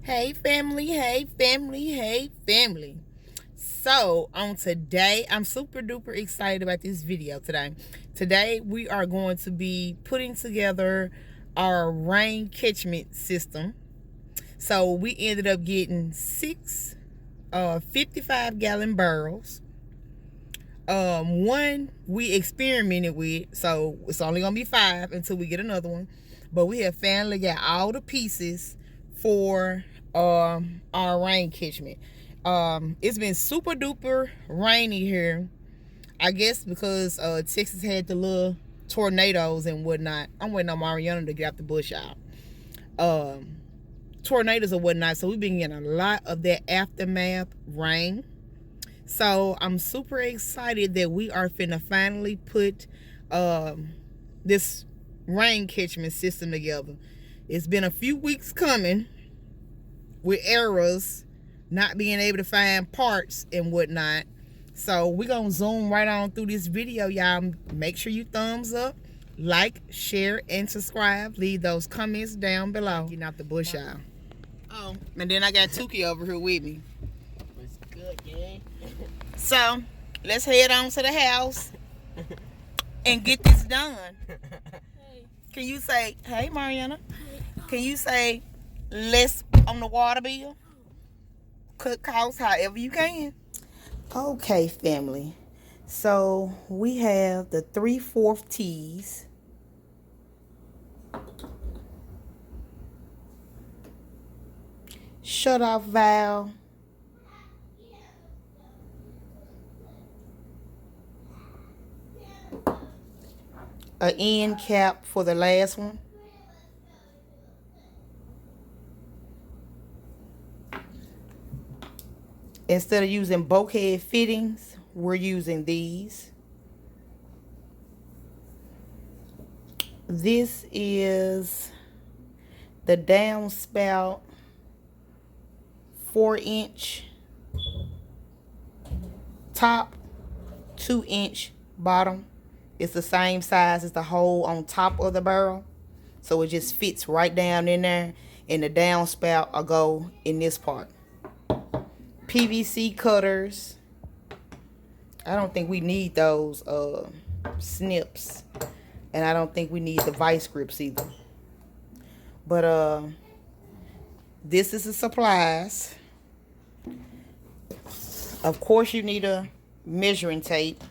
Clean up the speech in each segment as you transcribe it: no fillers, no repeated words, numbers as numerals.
Hey family, hey family, hey family. So on today, I'm super duper excited about this video today. Today we are going to be putting together our rain catchment system. So we ended up getting six 55-gallon barrels. One we experimented with, so it's only gonna be 5 until we get another one. But we have finally got all the pieces for our rain catchment. It's been super duper rainy here. I guess because Texas had the little tornadoes and whatnot. I'm waiting on Mariana to get out the bush out. Tornadoes or whatnot. So we've been getting a lot of that aftermath rain. So I'm super excited that we are finna finally put this rain catchment system together. It's been a few weeks coming with errors, not being able to find parts and whatnot. So we're gonna zoom right on through this video, y'all. Make sure you thumbs up, like, share, and subscribe. Leave those comments down below. Getting out the bush, y'all. Oh, and then I got Tuki over here with me. What's good, gang? So let's head on to the house and get this done. Hey. Can you say, hey Mariana? Can you say less on the water bill? Cut costs however you can. Okay, family. So we have the 3/4 tees. Shut off valve. An end cap for the last one. Instead of using bulkhead fittings, we're using these. This is the downspout 4-inch top, 2-inch bottom. It's the same size as the hole on top of the barrel. So it just fits right down in there. And the downspout will go in this part. PVC cutters. I don't think we need those snips. And I don't think we need the vice grips either. But this is the supplies. Of course you need a measuring tape.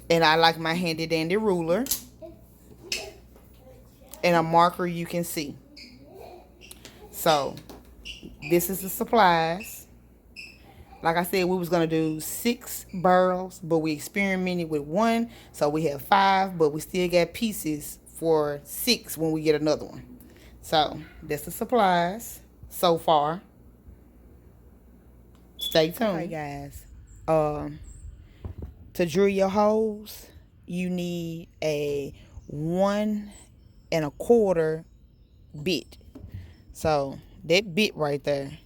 And I like my handy dandy ruler. And a marker you can see. So this is the supplies. Like I said, we was going to do 6 barrels, but we experimented with 1. So we have 5, but we still got pieces for 6 when we get another one. So that's the supplies so far. Stay tuned. Okay, guys. To drill your holes, you need a 1 1/4 bit. So that bit right there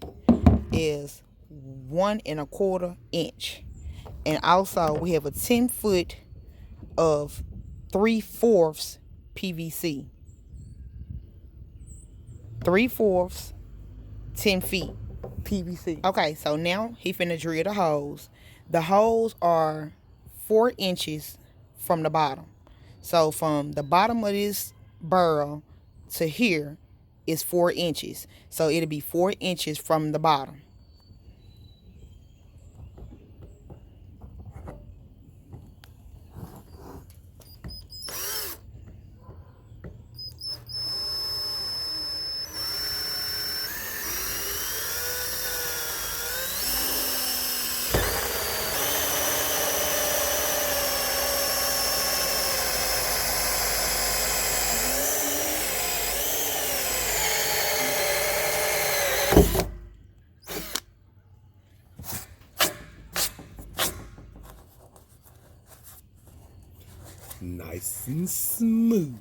is 1 1/4 inch. And also we have a 10-foot of 3/4 PVC. 3/4, 10 feet PVC. Okay, so now he finna drill the holes. The holes are 4 inches from the bottom. So from the bottom of this barrel to here is 4 inches. So it'll be 4 inches from the bottom. Nice and smooth,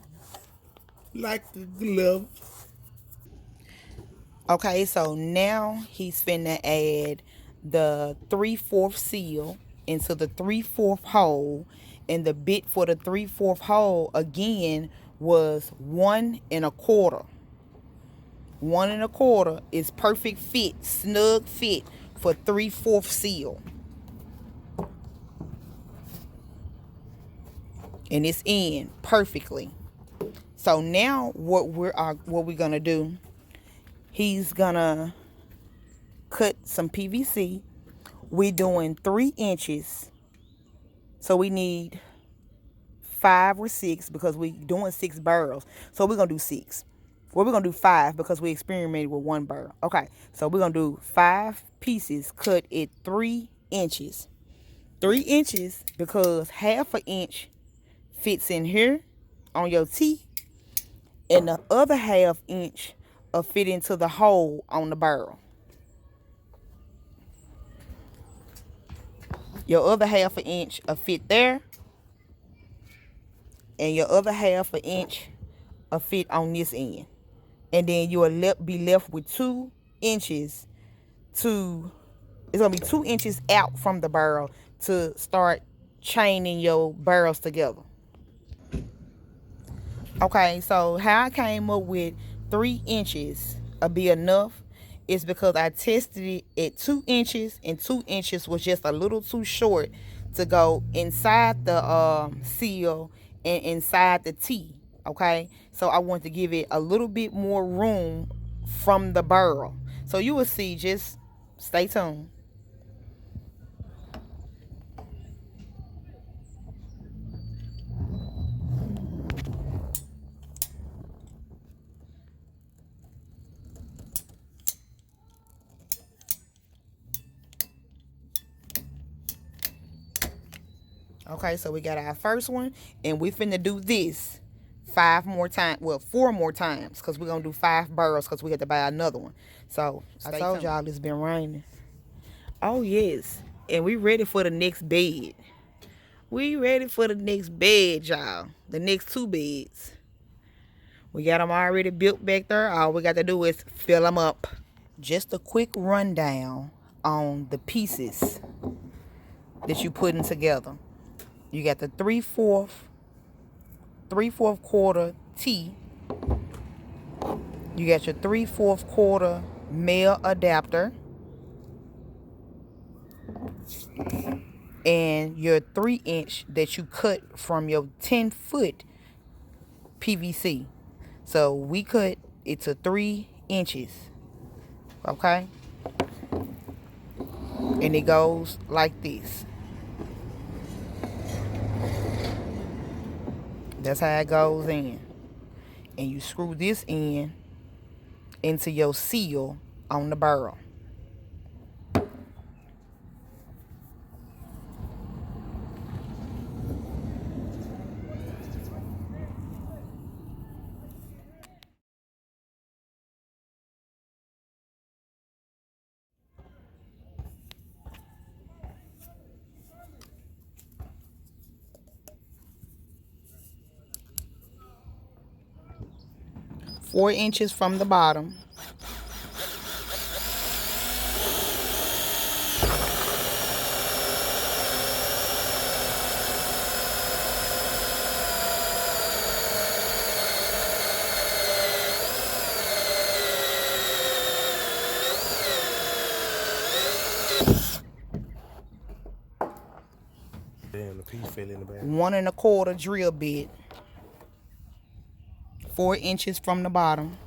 like a glove. Okay, so now he's finna add the 3/4 seal into the 3/4 hole, and the bit for the 3/4 hole again was 1 1/4. 1 1/4 is perfect fit, snug fit for 3/4 seal. And it's in perfectly. So now what we're gonna do, he's gonna cut some PVC. We're doing 3 inches. So we need 5 or 6 because we're doing 6 barrels. So we're gonna do 6. Well, we're gonna do 5 because we experimented with 1 barrel. Okay, so we're gonna do 5 pieces cut at 3 inches. 3 inches because 1/2 inch fits in here on your teeth, and the other 1/2 inch will fit into the hole on the barrel. Your other 1/2 inch will fit there, and your other 1/2 inch will fit on this end. And then you will be left with 2 inches to, it's gonna be 2 inches out from the barrel to start chaining your barrels together. Okay, so how I came up with 3 inches will be enough is because I tested it at 2 inches, and 2 inches was just a little too short to go inside the seal and inside the T. Okay, so I want to give it a little bit more room from the barrel. So you will see, just stay tuned. Okay, so we got our first one, and we finna do this 5 more times. Well, 4 more times, because we're gonna do 5 barrels because we have to buy another one. So I told y'all it's been raining. Oh yes, and we ready for the next bed. We ready for the next bed, y'all. The next 2 beds. We got them already built back there. All we got to do is fill them up. Just a quick rundown on the pieces that you putting together. You got the 3/4 quarter T. You got your 3/4 quarter male adapter. And your 3 inch that you cut from your 10-foot PVC. So we cut it to 3 inches. Okay? And it goes like this. That's how it goes in. And you screw this in into your seal on the barrel. Four inches from the bottom. Damn, the piece fell in the back. 1 1/4 drill bit. 4 inches from the bottom.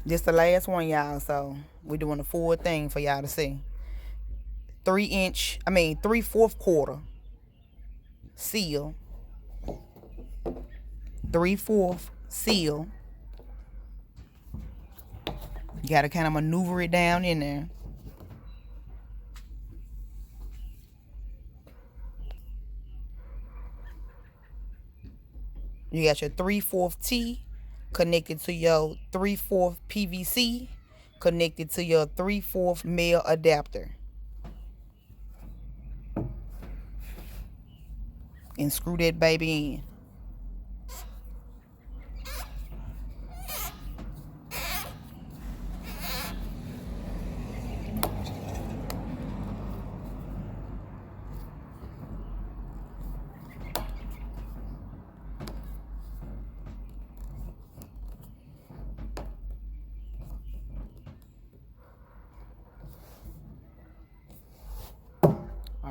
This the last one, y'all, so we're doing the full thing for y'all to see. 3/4 quarter seal. 3/4 seal. You gotta kind of maneuver it down in there. You got your 3/4 T connected to your 3/4 PVC connected to your 3/4 male adapter. And screw that baby in.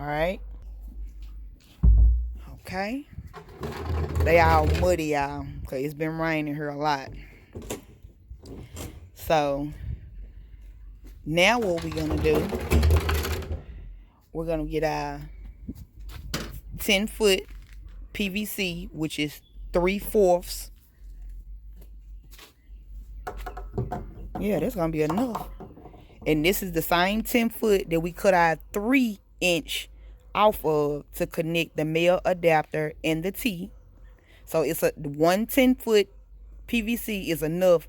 right. Okay. They all muddy, y'all, because it's been raining here a lot. So now what we're going to do, we're going to get our 10-foot PVC, which is 3/4. Yeah, that's going to be enough. And this is the same 10-foot that we cut our 3-inch off of to connect the male adapter and the T. So it's one 10-foot PVC is enough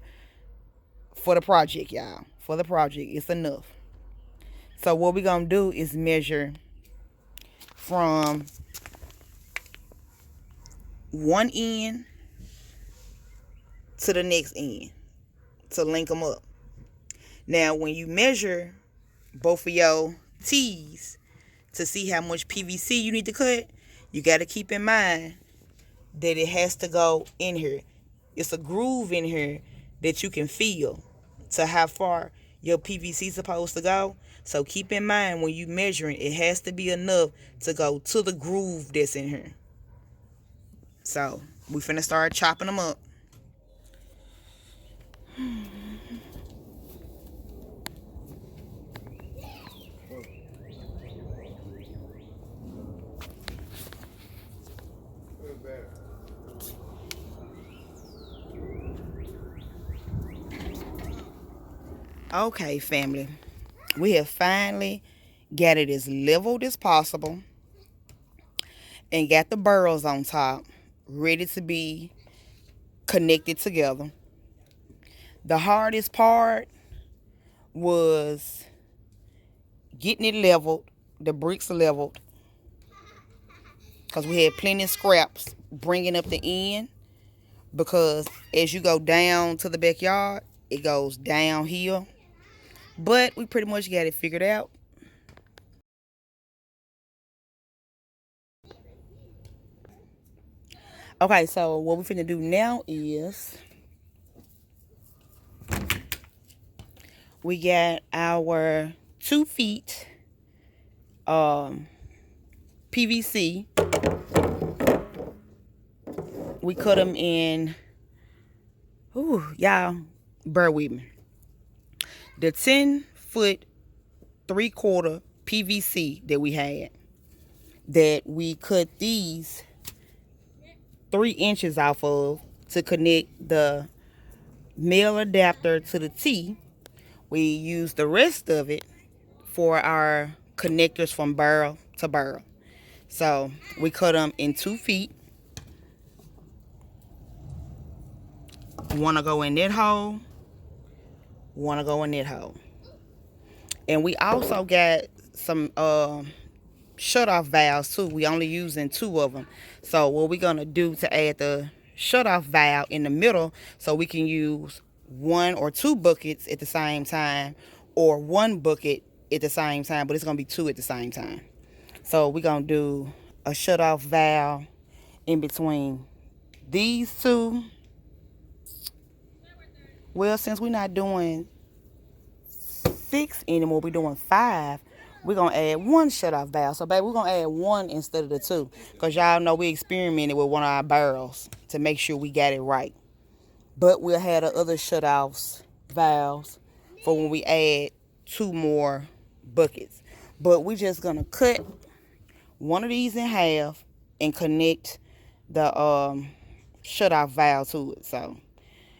for the project, y'all. For the project, it's enough. So what we're going to do is measure from one end to the next end to link them up. Now, when you measure both of your T's to see how much PVC you need to cut, you got to keep in mind that it has to go in here. It's a groove in here that you can feel to how far your PVC is supposed to go. So keep in mind when you measuring, it has to be enough to go to the groove that's in here. So we finna start chopping them up. Okay, family. We have finally got it as leveled as possible and got the burrows on top ready to be connected together. The hardest part was getting it leveled, the bricks leveled, because we had plenty of scraps bringing up the end, because as you go down to the backyard, it goes downhill. But we pretty much got it figured out. Okay, so what we're finna do now is we got our 2 feet PVC. We cut them in, y'all, bear with me. The 10-foot 3/4 PVC that we had, that we cut these 3 inches off of to connect the male adapter to the T. We used the rest of it for our connectors from barrel to barrel. So we cut them in 2 feet. One to go in that hole, one to go in that hole. And we also got some shut-off valves too. We only using 2 of them. So what we're gonna do to add the shut-off valve in the middle, so we can use 1 or 2 buckets at the same time, or 1 bucket at the same time, but it's gonna be 2 at the same time. So we're gonna do a shut-off valve in between these 2. Well, since we're not doing 6 anymore, we're doing 5. We're going to add 1 shut-off valve. So, baby, we're going to add 1 instead of the 2. Because y'all know we experimented with one of our barrels to make sure we got it right. But we'll have the other shut-offs valves for when we add 2 more buckets. But we're just going to cut one of these in half and connect the shut-off valve to it. So,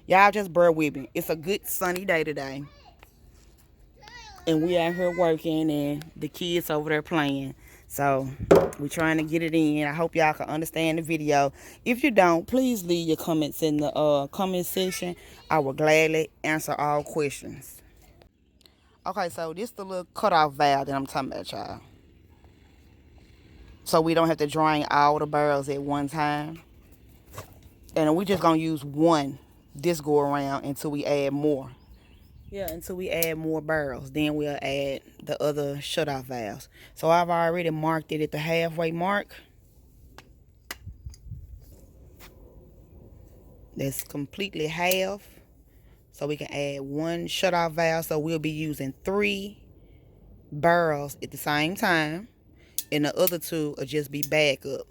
y'all just bear with me. It's a good sunny day today. And we out here working and the kids over there playing. So we're trying to get it in. I hope y'all can understand the video. If you don't, please leave your comments in the comment section. I will gladly answer all questions. Okay, so this the little cutoff valve that I'm talking about, y'all. So we don't have to drain all the barrels at one time. And we just gonna use 1 this go around until we add more. Yeah, until we add more barrels. Then we'll add the other shut-off valves. So I've already marked it at the halfway mark. That's completely half. So we can add 1 shut-off valve. So we'll be using 3 barrels at the same time. And the other two will just be backup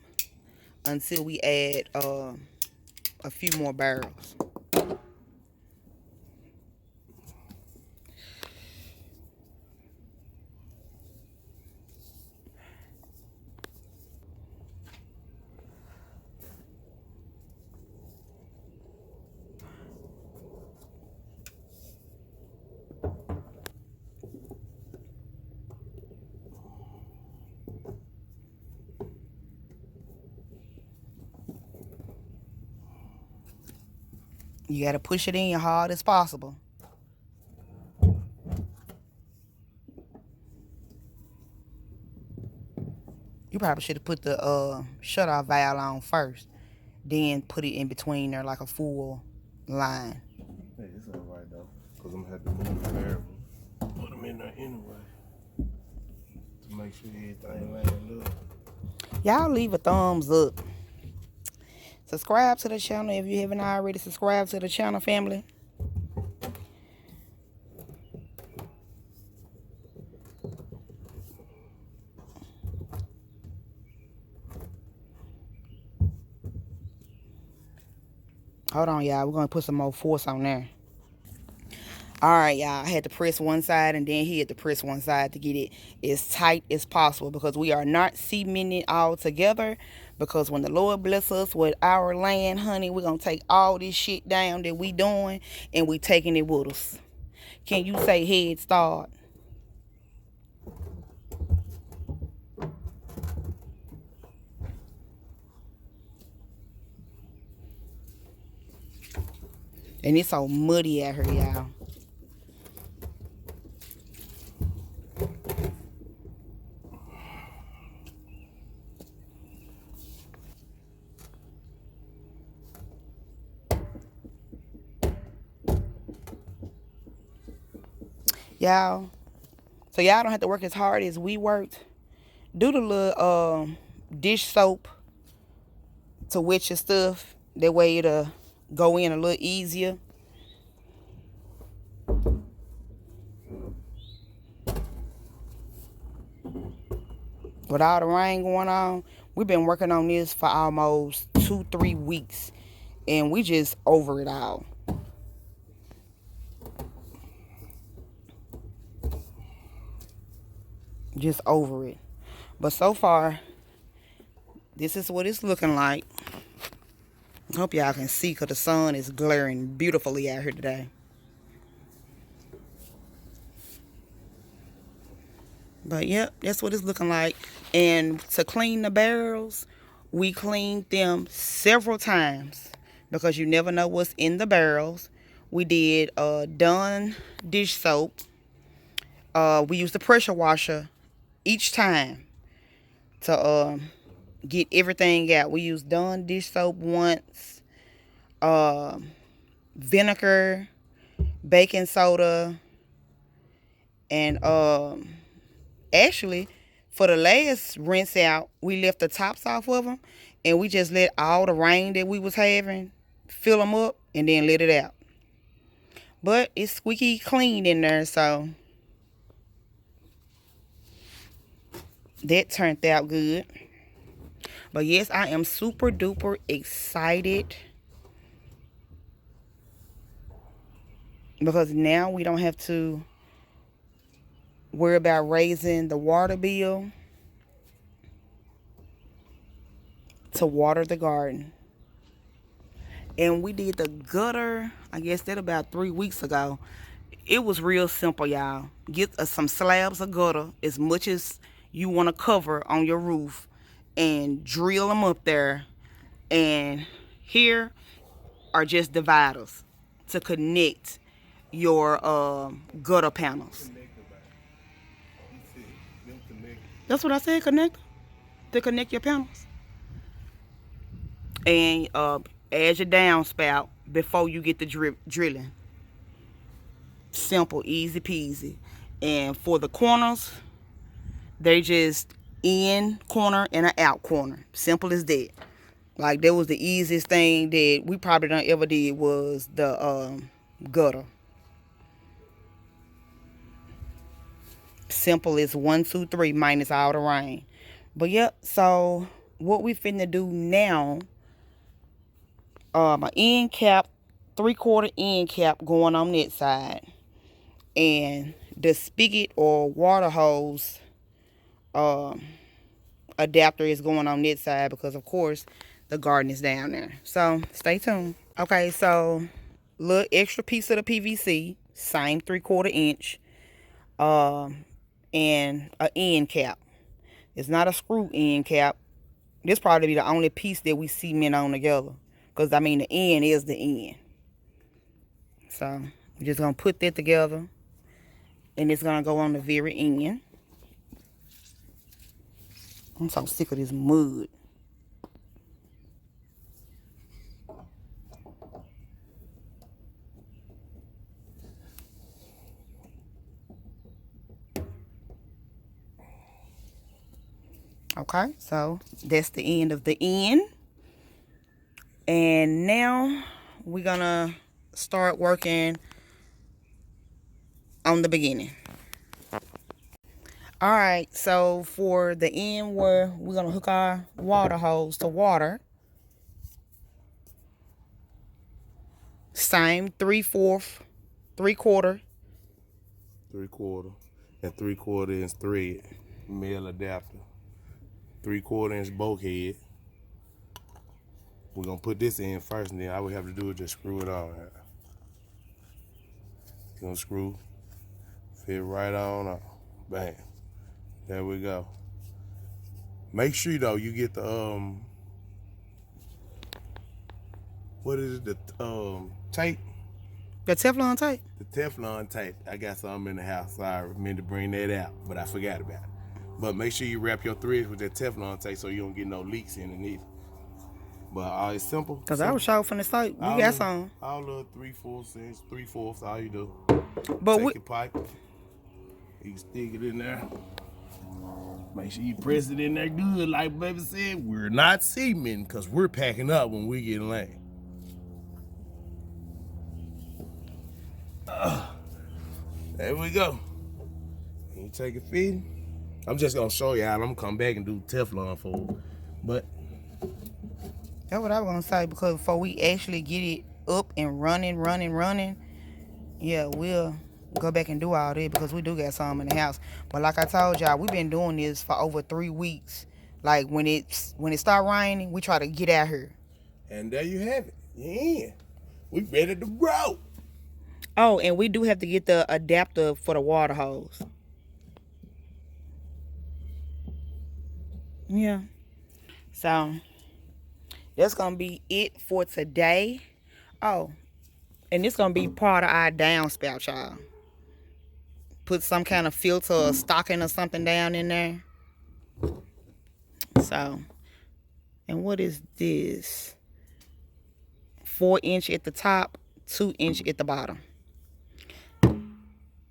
until we add a few more barrels. You got to push it in as hard as possible. You probably should have put the shut-off valve on first, then put it in between there like a full line. Hey, it's all right though, because I'm going to have to move the barrel. Put them in there anyway to make sure everything lines up. Y'all leave a thumbs up. Subscribe to the channel if you haven't already subscribed to the channel, family. Hold on, y'all. We're going to put some more force on there. All right, y'all. I had to press one side, and then he had to press one side to get it as tight as possible, because we are not cementing it all together. Because when the Lord bless us with our land, honey, we're going to take all this shit down that we doing, and we taking it with us. Can you say head start? And it's so muddy out here, y'all. Y'all, so y'all don't have to work as hard as we worked. Do the little dish soap to wet your stuff. That way it'll go in a little easier. With all the rain going on, we've been working on this for almost 2-3 weeks, and we just over it all. Just over it. But so far, this is what it's looking like. I hope y'all can see, because the sun is glaring beautifully out here today. But yep, that's what it's looking like. And to clean the barrels, we cleaned them several times, because you never know what's in the barrels. We did Dawn dish soap. We used the pressure washer each time to get everything out. We used Dawn dish soap once, vinegar, baking soda, and actually, for the last rinse out, we left the tops off of them, and we just let all the rain that we was having fill them up, and then let it out. But it's squeaky clean in there, so that turned out good. But yes, I am super duper excited, because now we don't have to worry about raising the water bill to water the garden. And we did the gutter, I guess that about 3 weeks ago. It was real simple, y'all. Get some slabs of gutter, as much as you want to cover on your roof, and drill them up there. And here are just dividers to connect your gutter panels. That's what I said, connect, to connect your panels. And add your downspout before you get the drilling. Simple, easy peasy. And for the corners, they just in corner and an out corner. Simple as that. Like, that was the easiest thing that we probably done ever did, was the gutter. Simple as 1, 2, 3 minus all the rain. But yep, so what we finna do now, my end cap, 3/4 end cap going on that side. And the spigot or water hose adapter is going on that side because of course the garden is down there. So stay tuned. Okay, so little extra piece of the PVC, same 3/4 inch, and a end cap. It's not a screw end cap. This probably be the only piece that we cement on together. Because I mean the end is the end. So we're just gonna put that together. And it's gonna go on the very end. I'm so sick of this mud. Okay, so that's the end of the end. And now we're gonna start working on the beginning. All right, so for the end where we're gonna hook our water hose to water, same 3/4, 3/4. 3/4 and 3/4 inch thread, male adapter, 3/4 inch bulkhead. We're gonna put this in first, and then all we have to do is just screw it on. Gonna screw, fit right on up. Bam. There we go. Make sure though you get the what is it? The tape. The Teflon tape. The Teflon tape. I got some in the house. Sorry, meant to bring that out, but I forgot about it. But make sure you wrap your threads with that Teflon tape so you don't get no leaks underneath. But it's simple. Cause I was short from the site. You got some. All the 3/4 inch, 3/4. All you do. But Take your pipe. You can stick it in there. Make sure you press it in there good, like baby said. We're not cementing because we're packing up when we get land. There we go. You take it feeding. I'm just gonna show you how I'm gonna come back and do Teflon for it. But that's what I was gonna say, because before we actually get it up and running, yeah, we'll go back and do all that because we do got some in the house. But like I told y'all, we've been doing this for over 3 weeks. Like when it start raining, we try to get out here. And there you have it. Yeah, we ready to roll. Oh, and we do have to get the adapter for the water hose. Yeah. So that's gonna be it for today. Oh, and it's gonna be part of our downspout, y'all. Put some kind of filter or stocking or something down in there. So, and what is this? 4 inch at the top, 2 inch at the bottom.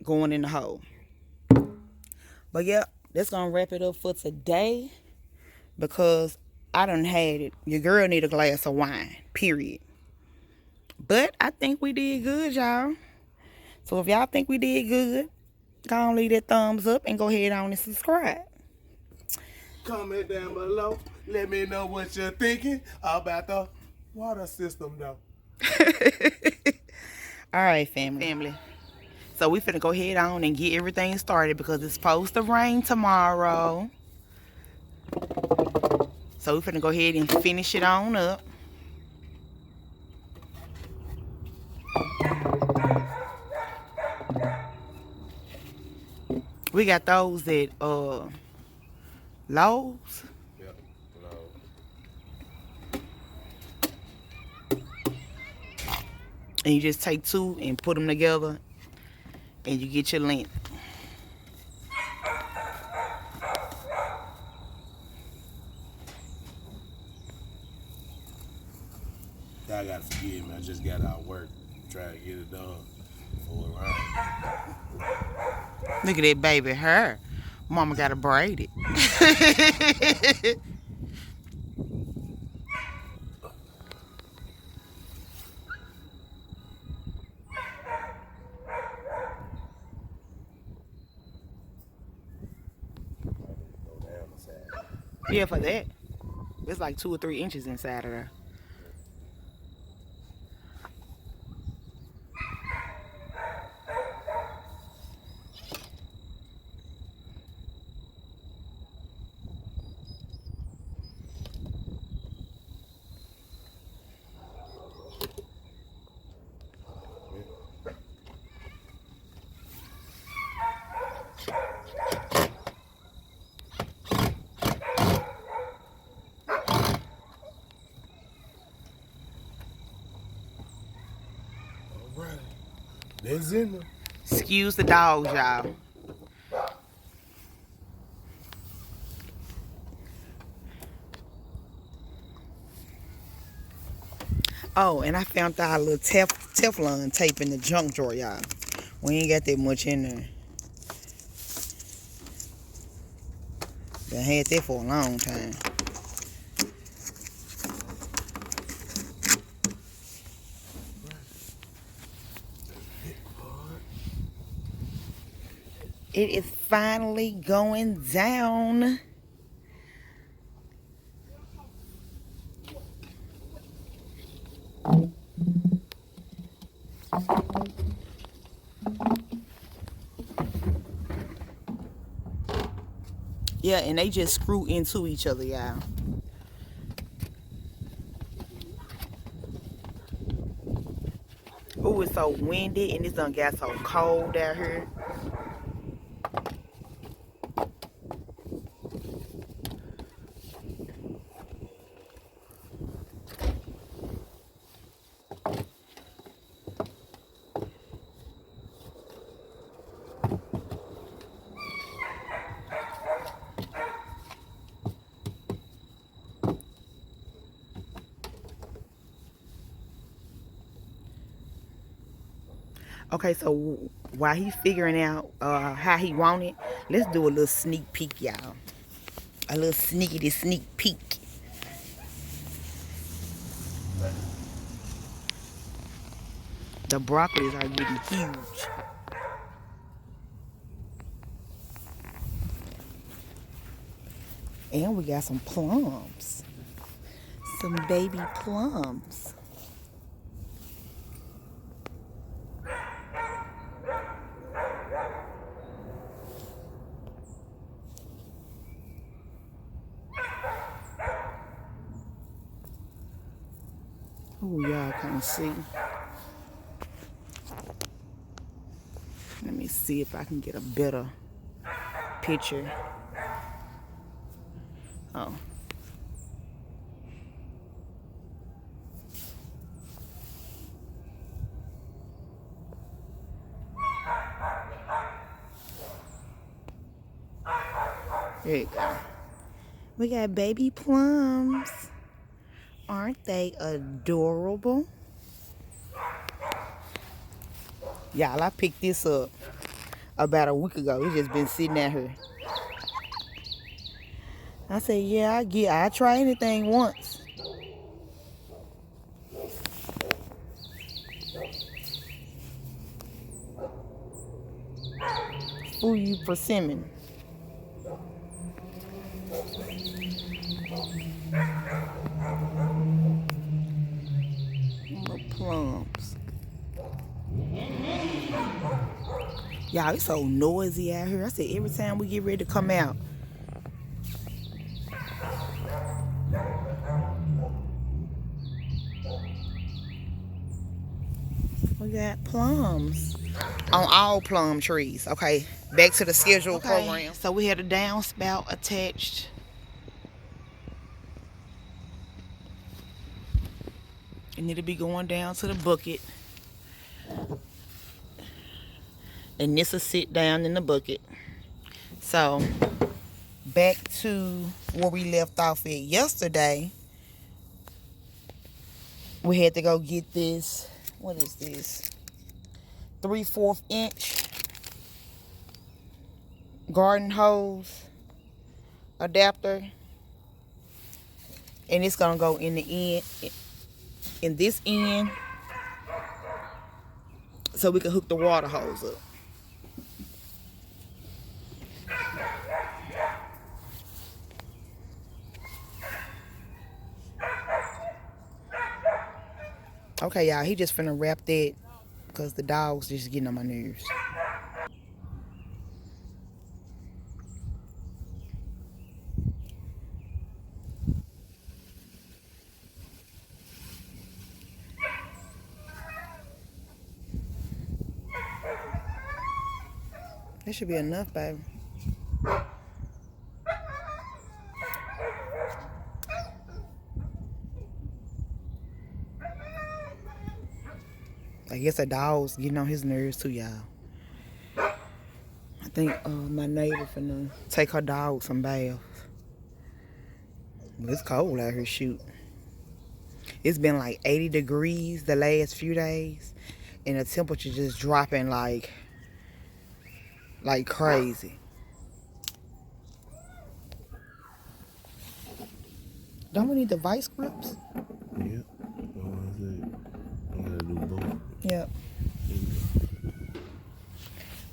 Going in the hole. But yeah, that's gonna wrap it up for today. Because I done had it. Your girl need a glass of wine. Period. But I think we did good, y'all. So if y'all think we did good, go on, leave that thumbs up and go ahead on and subscribe. Comment down below. Let me know what you're thinking about the water system, though. All right, family. So we finna go ahead on and get everything started because it's supposed to rain tomorrow. So we finna go ahead and finish it on up. We got those at Lowe's. Yep, Lowe's. And you just take 2 and put them together and you get your length. Y'all gotta forgive me. I just got out of work. Trying to get it done before it rains. Look at that baby hair. Mama got to braid it. Go down the side. Yeah, for that. It's like 2 or 3 inches inside of there. All right. That's in there. Excuse the dogs, y'all. Oh, and I found our little Teflon tape in the junk drawer, y'all. We ain't got that much in there. Been had that for a long time. It is finally going down. Yeah, and they just screw into each other, y'all. Oh, it's so windy and it's done got so cold out here. Okay, so while he's figuring out how he want it, let's do a little sneak peek, y'all. A little sneaky sneak peek. The broccolis are getting huge. And we got some plums. Some baby plums. Oh, y'all can't see. Let me see if I can get a better picture. Oh. There you go. We got baby plums. Aren't they adorable? Y'all, I picked this up about a week ago. It's just been sitting out here. I said, yeah, I try anything once. Ooh, you persimmon. Little plums. Y'all, it's so noisy out here. I said every time we get ready to come out. We got plums on all plum trees. Okay, back to the scheduled program. So we had a downspout attached. It need to be going down to the bucket. And this will sit down in the bucket. So back to where we left off at yesterday. We had to go get this. What is this? 3/4 inch garden hose adapter. And it's gonna go in the end, in this end, so we can hook the water hose up. Okay, y'all, he just finna wrap that because the dog's just getting on my nerves. That should be enough, baby. I guess a dog's getting on his nerves too, y'all. I think my neighbor finna take her dog some baths. It's cold out here, shoot. It's been like 80 degrees the last few days, and the temperature just dropping like crazy. Don't we need the vice grips? Yep. I gotta do both. Yep.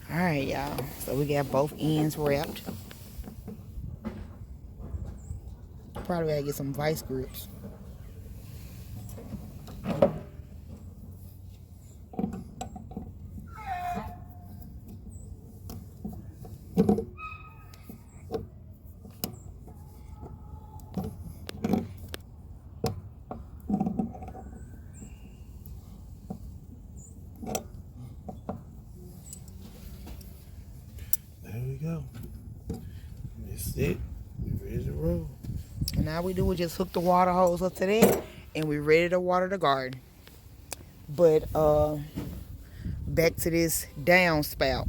All right, y'all. So we got both ends wrapped. Probably gotta get some vice grips. There we go. That's it. We ready to roll. And all we do is just hook the water hose up to that, and we ready to water the garden. But back to this downspout.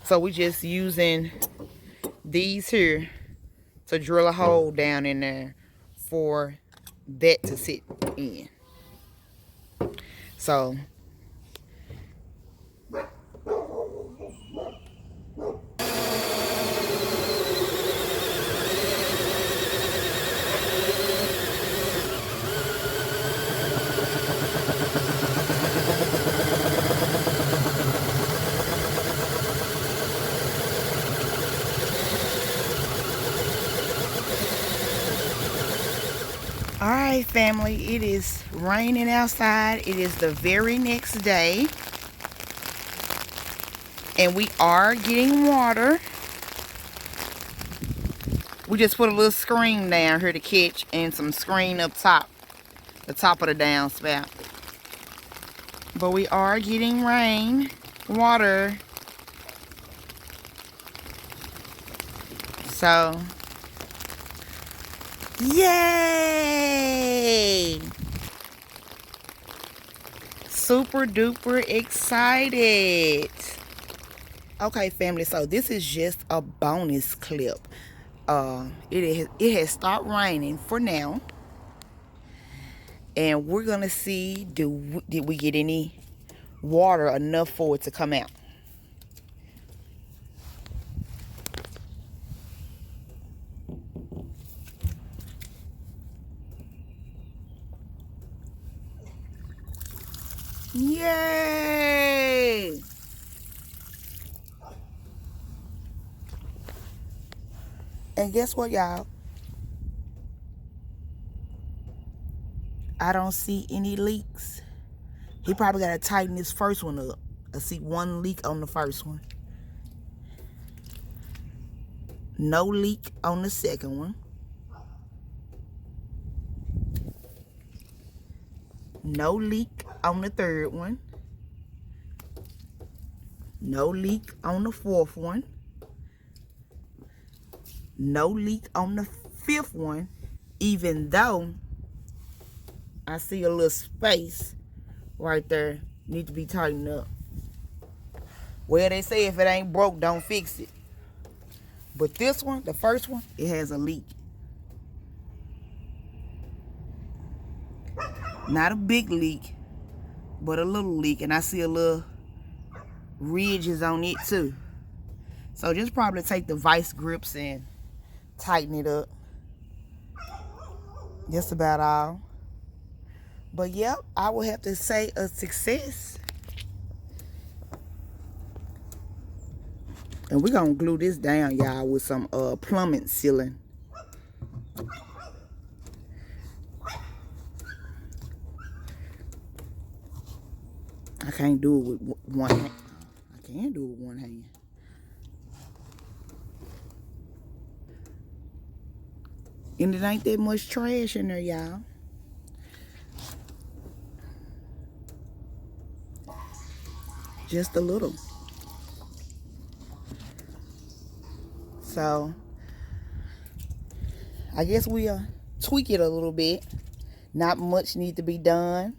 So we just using these here to drill a hole down in there for that to sit in. So all right, family, it is raining outside. It is the very next day, and we are getting water. We just put a little screen down here to catch, and some screen up top, the top of the downspout. But we are getting water. So, yay! Super duper excited. Okay, family, so this is just a bonus clip. It has stopped raining for now, and we're gonna see did we get any water enough for it to come out. Yay! And guess what, y'all? I don't see any leaks. He probably got to tighten this first one up. I see one leak on the first one. No leak on the second one. No leak on the third one. No leak on the fourth one. No leak on the fifth one, even though I see a little space right there need to be tightened up. Well, they say if it ain't broke, don't fix it. But this one, the first one, it has a leak. Not a big leak, but a little leak, and I see a little ridges on it too. So just probably take the vice grips and tighten it up. Just about all. But yep, I will have to say a success. And we're gonna glue this down, y'all, with some plumbing sealing. I can't do it with one hand. I can do it with one hand. And it ain't that much trash in there, y'all. Just a little. So, I guess we'll tweak it a little bit. Not much need to be done.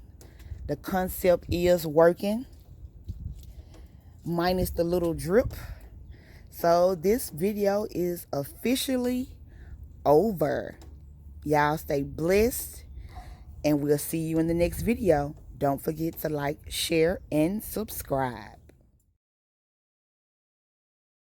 The concept is working. Minus the little drip. So, this video is officially over. Y'all stay blessed. And we'll see you in the next video. Don't forget to like, share, and subscribe.